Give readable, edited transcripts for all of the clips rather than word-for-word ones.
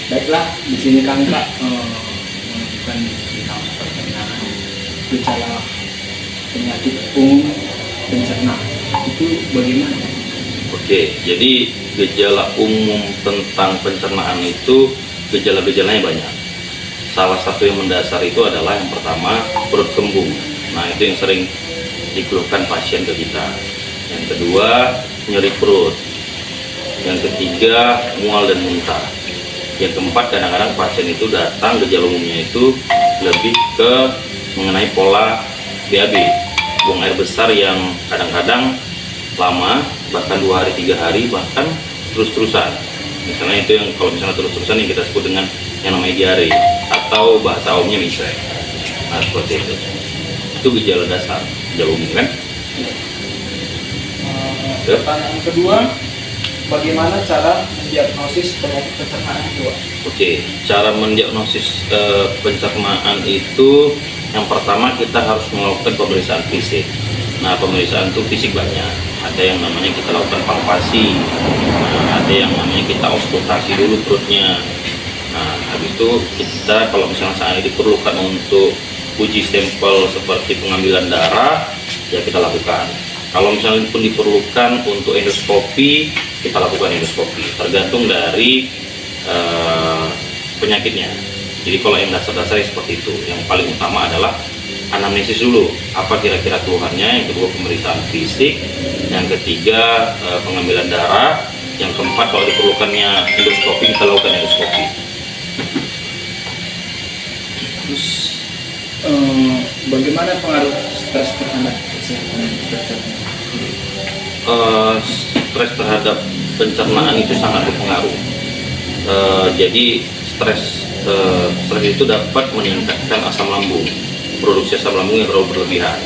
Baiklah, di sini kan Pak bukan bidang pencernaan, gejala penyakit umum pencernaan itu bagaimana? Oke, jadi gejala umum tentang pencernaan itu gejala-gejalanya banyak. Salah satu yang mendasar itu adalah yang pertama perut kembung. Nah, itu yang sering dikeluhkan pasien ke kita. Yang kedua nyeri perut. Yang ketiga mual dan muntah. Yang keempat, kadang-kadang pasien itu datang gejala umumnya itu lebih ke mengenai pola BAB, buang air besar yang kadang-kadang lama, bahkan 2 hari 3 hari, bahkan terus-terusan. Misalnya itu yang kalau misalnya terus-terusan yang kita sebut dengan yang namanya diare atau bahasa umumnya migrain. Nah, seperti itu. Itu gejala dasar, gejala umum kan? Pertanyaan kedua, bagaimana cara mendiagnosis penyakit pencernaan itu? Oke, cara mendiagnosis pencernaan itu yang pertama kita harus melakukan pemeriksaan fisik. Nah, pemeriksaan itu fisik banyak. Ada yang namanya kita lakukan palpasi, ada yang namanya kita auskultasi dulu perutnya. Nah, habis itu kita kalau misalnya saat ini diperlukan untuk uji stempel seperti pengambilan darah, ya kita lakukan. Kalau misalnya pun diperlukan untuk endoskopi, kita lakukan endoskopi, tergantung dari penyakitnya. Jadi kalau yang dasar-dasarnya seperti itu, yang paling utama adalah anamnesis dulu, apa kira-kira keluhannya, yang kedua pemeriksaan fisik, yang ketiga pengambilan darah, yang keempat kalau diperlukannya endoskopi, kita lakukan endoskopi. Terus bagaimana pengaruh stres terhadap kesehatan pencernaan? Stres terhadap pencernaan itu sangat berpengaruh. Jadi stres itu dapat meningkatkan asam lambung, produksi asam lambung yang terlalu berlebihan.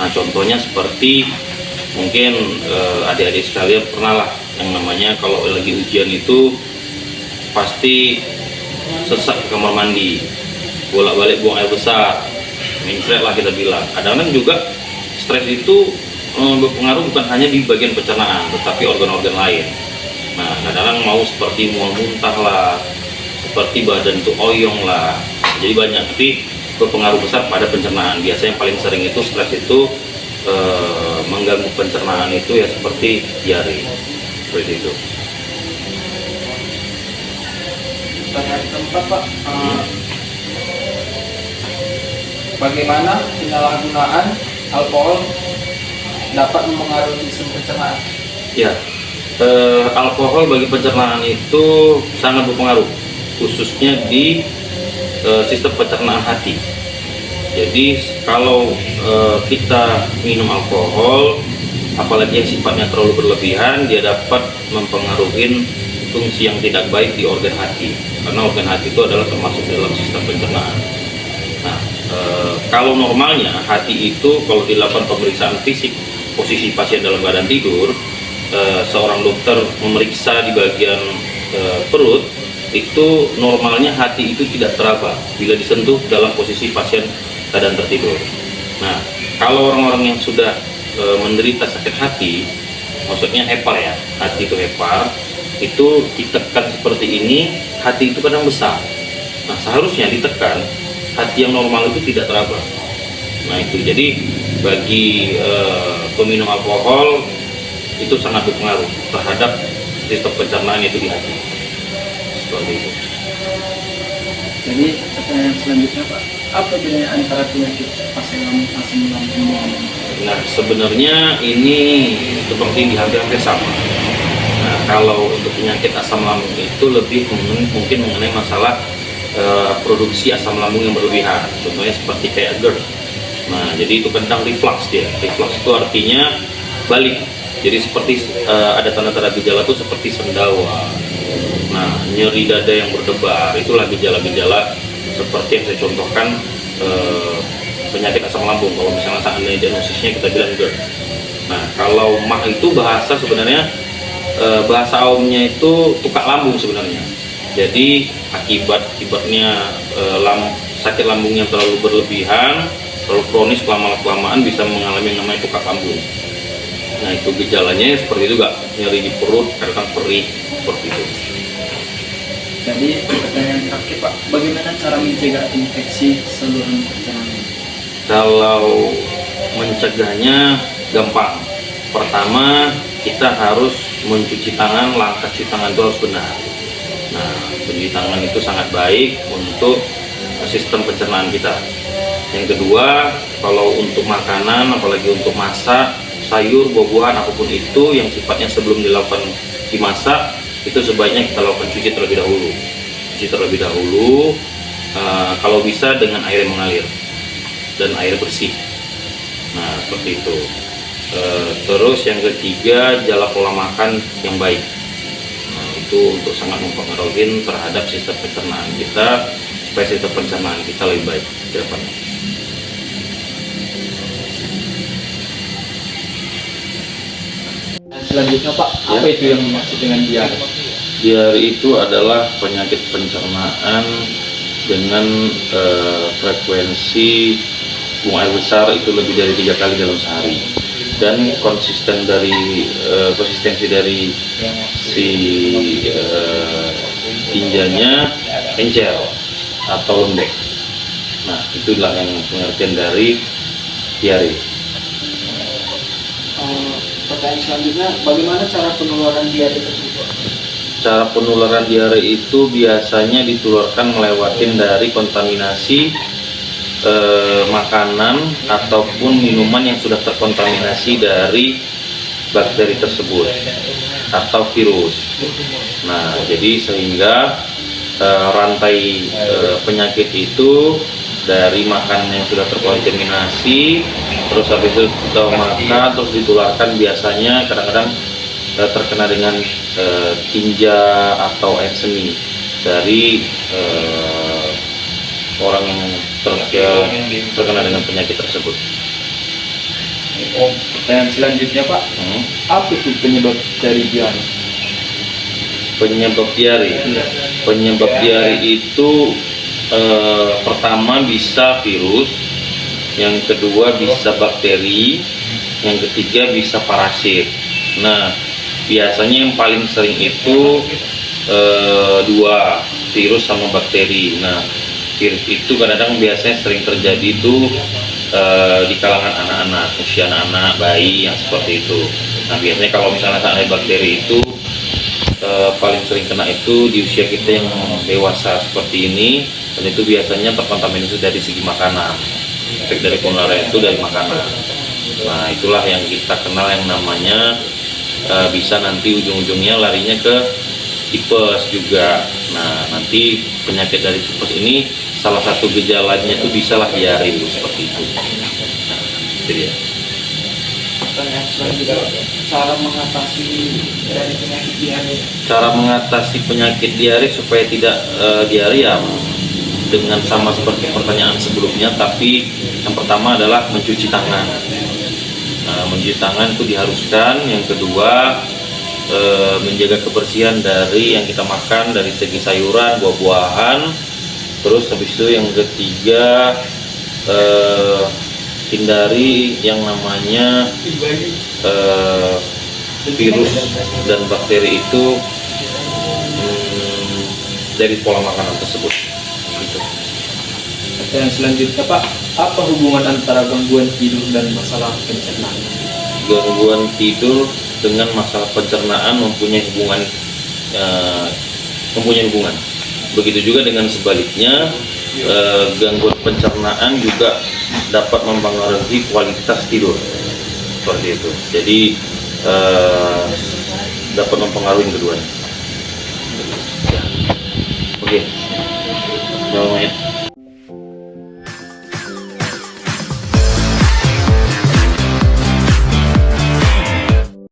Nah, contohnya seperti mungkin adik-adik sekalian pernah lah yang namanya kalau lagi ujian itu pasti sesak ke kamar mandi, bolak-balik buang air besar, mencret lah kita bilang. Kadang-kadang juga stres itu berpengaruh bukan hanya di bagian pencernaan, tetapi organ-organ lain. Nah, kadang-kadang mau seperti mual muntah lah, seperti badan tuh oyong lah, jadi banyak, tapi berpengaruh besar pada pencernaan. Biasanya yang paling sering itu stres itu mengganggu pencernaan itu ya seperti diare, seperti itu. Pertanyaan keempat Pak, bagaimana penyalahgunaan alkohol dapat mempengaruhi sistem pencernaan? Ya, alkohol bagi pencernaan itu sangat berpengaruh, khususnya di sistem pencernaan hati. Jadi kalau kita minum alkohol, apalagi yang sifatnya terlalu berlebihan, dia dapat mempengaruhi fungsi yang tidak baik di organ hati, karena organ hati itu adalah termasuk dalam sistem pencernaan. Nah, kalau normalnya hati itu kalau dilakukan pemeriksaan fisik, posisi pasien dalam keadaan tidur, seorang dokter memeriksa di bagian perut, itu normalnya hati itu tidak teraba bila disentuh dalam posisi pasien keadaan tertidur. Nah, kalau orang-orang yang sudah menderita sakit hati, maksudnya hepar ya, hati itu hepar, itu ditekan seperti ini, hati itu kadang besar. Nah, seharusnya ditekan, hati yang normal itu tidak teraba. Nah, itu jadi bagi peminum alkohol itu sangat berpengaruh terhadap sistem pencernaan itu di hati. Seperti itu. Jadi pertanyaan selanjutnya Pak, apa bedanya antara penyakit asam lambung? Nah, sebenarnya ini seperti hampir-hampir sama. Nah, kalau untuk penyakit asam lambung itu lebih mungkin mengenai masalah produksi asam lambung yang berlebihan. Contohnya seperti kayak GERD. Nah, jadi itu kadang reflux dia. Reflux itu artinya balik. Jadi seperti ada tanda-tanda gejala itu seperti sendawa. Nah, nyeri dada yang berdebar, itulah gejala-gejala seperti yang saya contohkan penyakit asam lambung. Kalau misalnya saat ini diagnosisnya kita bilang GERD. Nah, kalau MAH itu bahasa sebenarnya bahasa umumnya itu tukak lambung sebenarnya. Jadi akibatnya sakit lambung yang terlalu berlebihan, terlalu kronis, kelamaan bisa mengalami yang namanya tukak lambung. Nah, itu gejalanya seperti itu, nyeri di perut, kadang perih, seperti itu. Jadi pertanyaan Oke Pak, bagaimana cara mencegah infeksi saluran pencernaan? Kalau mencegahnya gampang. Pertama, kita harus mencuci tangan, langkah cuci tangan itu harus benar. Nah, mencuci tangan itu sangat baik untuk sistem pencernaan kita. Yang kedua, kalau untuk makanan, apalagi untuk masak, sayur, buah-buahan, apapun itu yang sifatnya sebelum dilakukan dimasak, itu sebaiknya kita lakukan cuci terlebih dahulu. Cuci terlebih dahulu, kalau bisa dengan air yang mengalir dan air bersih. Nah, seperti itu. Terus yang ketiga, jaga pola makan yang baik. Nah, itu untuk sangat mempengaruhi terhadap sistem pencernaan kita, supaya sistem pencernaan kita lebih baik ke depannya. Dan selanjutnya Pak, Ya. apa itu yang dimaksud dengan diare? Diare itu adalah penyakit pencernaan dengan frekuensi buang air besar itu lebih dari 3 kali dalam sehari, dan konsistensi dari si tinjanya encer atau lembek. Nah, itulah yang pengertian dari diare. Pertanyaan selanjutnya, bagaimana cara penularan diare tersebut? Cara penularan diare itu biasanya ditularkan melewatin dari kontaminasi makanan ataupun minuman yang sudah terkontaminasi dari bakteri tersebut atau virus. Nah, jadi sehingga rantai penyakit itu dari makanan yang sudah terkontaminasi, terus habis itu kita makan, terus ditularkan, biasanya kadang-kadang terkena dengan tinja atau air seni dari orang yang terkena dengan penyakit tersebut. Pertanyaan selanjutnya Pak, apa itu penyebab dari diare? Penyebab diare. Iya. Penyebab diare itu pertama bisa virus, yang kedua bisa bakteri, yang ketiga bisa parasit. Nah, biasanya yang paling sering itu dua, virus sama bakteri. Nah, virus itu kadang-kadang biasanya sering terjadi itu di kalangan anak-anak, usia anak-anak, bayi yang seperti itu. Nah, biasanya kalau misalnya seandainya bakteri itu paling sering kena itu di usia kita yang dewasa seperti ini, dan itu biasanya terkontaminasi dari segi makanan. Efek dari penularan itu dari makanan. Nah, itulah yang kita kenal yang namanya bisa nanti ujung-ujungnya larinya ke tipes juga. Nah, nanti penyakit dari tipes ini salah satu gejalanya itu bisalah diare seperti itu. Nah, itu dia. Pertanyaan selanjutnya, cara mengatasi dari penyakit diare? Cara mengatasi penyakit diare supaya tidak diare ya dengan sama seperti pertanyaan sebelumnya, tapi yang pertama adalah mencuci tangan. Nah, mencuci tangan itu diharuskan. Yang kedua, menjaga kebersihan dari yang kita makan, dari segi sayuran, buah-buahan. Terus habis itu yang ketiga, hindari yang namanya virus dan bakteri itu dari pola makanan tersebut. Gitu. Pertanyaan selanjutnya Pak, apa hubungan antara gangguan tidur dan masalah pencernaan? Gangguan tidur dengan masalah pencernaan mempunyai hubungan. Begitu juga dengan sebaliknya, gangguan pencernaan juga dapat mempengaruhi kualitas tidur, seperti itu. Jadi dapat mempengaruhi keduanya. Ya. Oke. Selamat.